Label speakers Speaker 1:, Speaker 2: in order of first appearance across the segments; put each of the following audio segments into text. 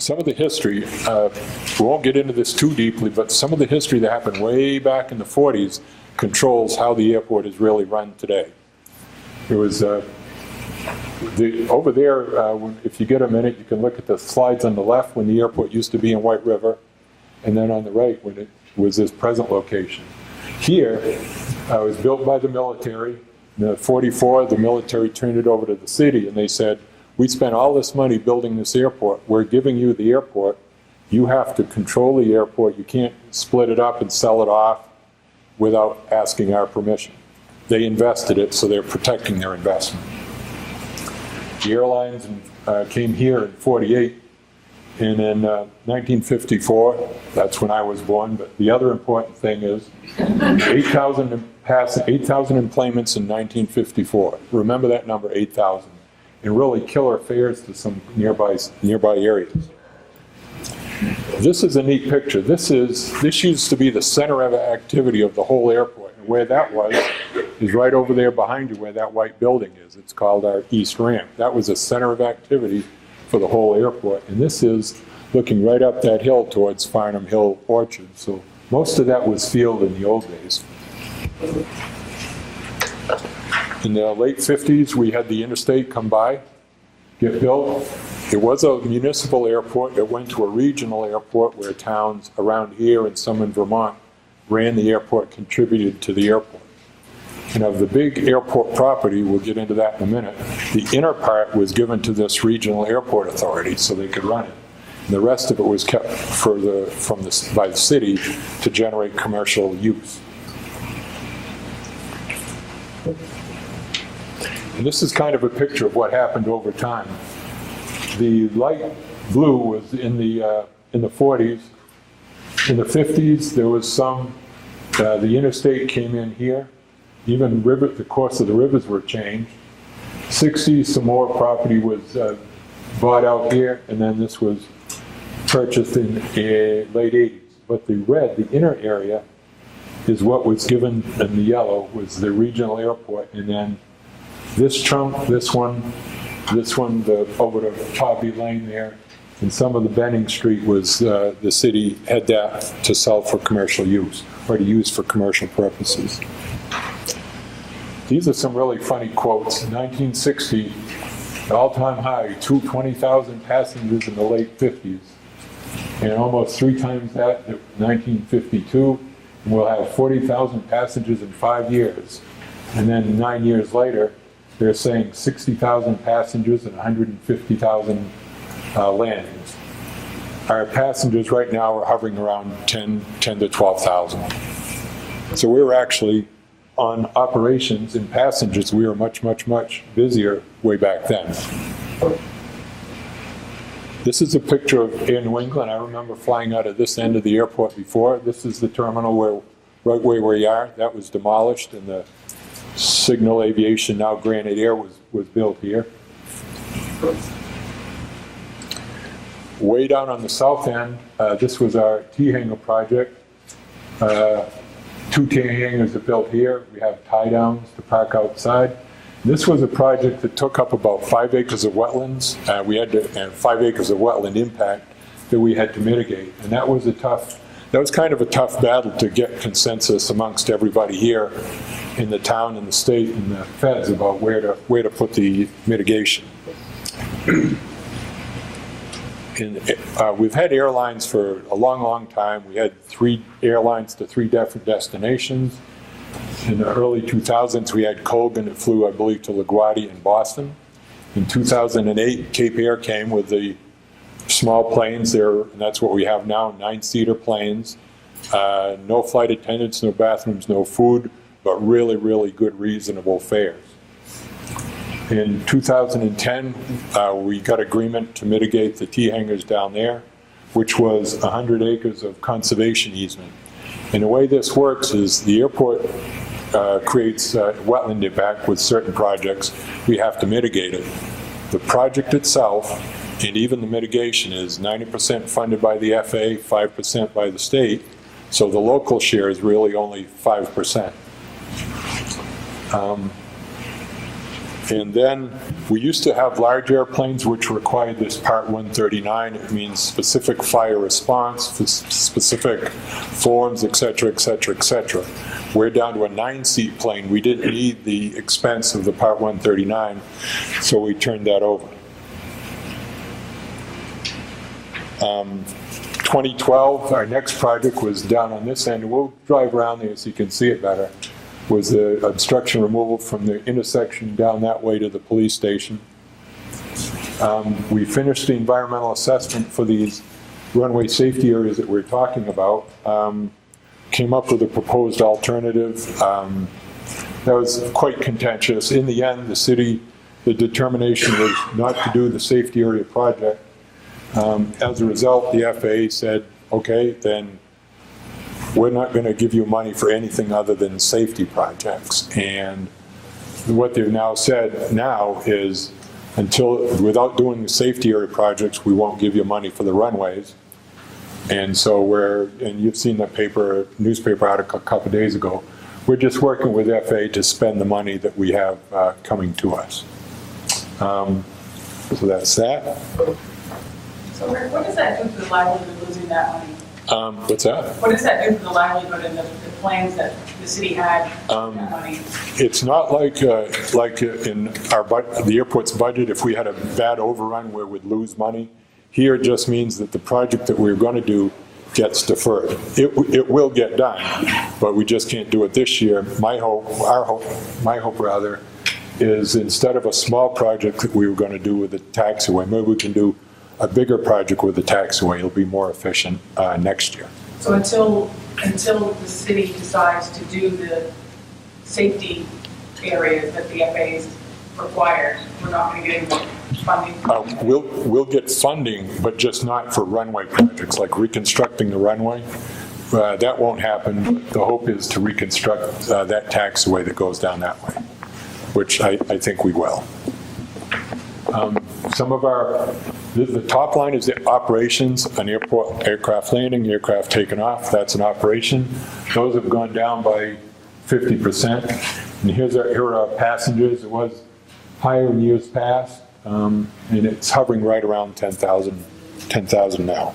Speaker 1: some of the history, we won't get into this too deeply, but some of the history that happened way back in the 40s controls how the airport is really run today. It was over there, if you get a minute, you can look at the slides on the left when the airport used to be in White River, and then on the right when it was this present location. Here, it was built by the military. In 44, the military turned it over to the city, and they said, we spent all this money building this airport. We're giving you the airport. You have to control the airport. You can't split it up and sell it off without asking our permission. They invested it, so they're protecting their investment. The airlines came here in 48, and in 1954, that's when I was born, but the other important thing is 8,000 enplanements in 1954. Remember that number, 8,000. And really killer fares to some nearby areas. This is a neat picture. This used to be the center of activity of the whole airport. And where that was is right over there behind you where that white building is. It's called our East Ramp. That was a center of activity for the whole airport. And this is looking right up that hill towards Farnham Hill Orchard. So most of that was field in the old days. In the late 50s, we had the interstate come by, get built. It was a municipal airport. It went to a regional airport where towns around here and some in Vermont ran the airport, contributed to the airport. And of the big airport property, we'll get into that in a minute, the inner part was given to this regional airport authority so they could run it. And the rest of it was kept by the city to generate commercial use. And this is kind of a picture of what happened over time. The light blue was in the 40s. In the 50s, there was some, the interstate came in here. Even the course of the rivers were changed. 60s, some more property was bought out here, and then this was purchased in the late 80s. But the red, the inner area, is what was given, and the yellow was the regional airport, and then this chunk, this one, over to Poppy Lane there, and some of the Benning Street was the city had that to sell for commercial use, or to use for commercial purposes. These are some really funny quotes. 1960, all-time high, 20,000 passengers in the late 50s, and almost 3 times that in 1952. And we'll have 40,000 passengers in 5 years. And then 9 years later, they're saying 60,000 passengers and 150,000 landings. Our passengers right now are hovering around 10 to 12,000. So we were actually, on operations and passengers, we were much, much, much busier way back then. This is a picture of Air New England. I remember flying out of this end of the airport before. This is the terminal right where we are. That was demolished, and the Signal Aviation, now Granite Air, was built here. Way down on the south end, this was our T-hangar project. 2 T-hangars are built here. We have tie-downs to park outside. This was a project that took up about 5 acres of wetlands. We had to, and 5 acres of wetland impact that we had to mitigate. And that was kind of a tough battle to get consensus amongst everybody here in the town and the state and the feds about where to put the mitigation. And, we've had airlines for a long, long time. We had 3 airlines to 3 different destinations. In the early 2000s, we had Colgan that flew, I believe, to LaGuardia in Boston. In 2008, Cape Air came with the small planes there, and that's what we have now, 9-seater planes. No flight attendants, no bathrooms, no food, but really, really good, reasonable fares. In 2010, we got agreement to mitigate the T-hangars down there, which was 100 acres of conservation easement. And the way this works is the airport creates wetland impact with certain projects. We have to mitigate it. The project itself, and even the mitigation, is 90% funded by the FAA, 5% by the state. So the local share is really only 5%. And then we used to have large airplanes which required this Part 139. It means specific fire response, specific forms, et cetera, et cetera, et cetera. We're down to a 9-seat plane. We didn't need the expense of the Part 139, so we turned that over. 2012, our next project was down on this end. We'll drive around there so you can see it better. Was the obstruction removal from the intersection down that way to the police station. We finished the environmental assessment for these runway safety areas that we're talking about. Came up with a proposed alternative. That was quite contentious. In the end, the city, the determination was not to do the safety area project. As a result, the FAA said, okay, then we're not going to give you money for anything other than safety projects. And what they've now said is without doing the safety area projects, we won't give you money for the runways. And so and you've seen the newspaper article a couple of days ago, we're just working with FAA to spend the money that we have coming to us. So that's that.
Speaker 2: So what does that do for the livelihood of losing that money?
Speaker 1: What's that?
Speaker 2: What does that do for the livelihood and the plans that the city had for that money?
Speaker 1: It's not like in the airport's budget, if we had a bad overrun where we'd lose money. Here it just means that the project that we're going to do gets deferred. It will get done, but we just can't do it this year. My hope is instead of a small project that we were going to do with the taxiway, maybe we can do a bigger project with the taxiway. It'll be more efficient next year.
Speaker 2: So until the city decides to do the safety areas that the FAA's required, we're not going to get any funding?
Speaker 1: We'll get funding, but just not for runway projects, like reconstructing the runway. That won't happen. The hope is to reconstruct that taxiway that goes down that way, which I think we will. The top line is the operations, an aircraft landing, aircraft taking off. That's an operation. Those have gone down by 50%. And here are our passengers. It was higher in years past, and it's hovering right around 10,000 now.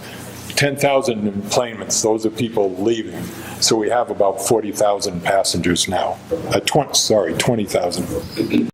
Speaker 1: 10,000 enplanements, those are people leaving. So we have about 40,000 passengers now. 20,000.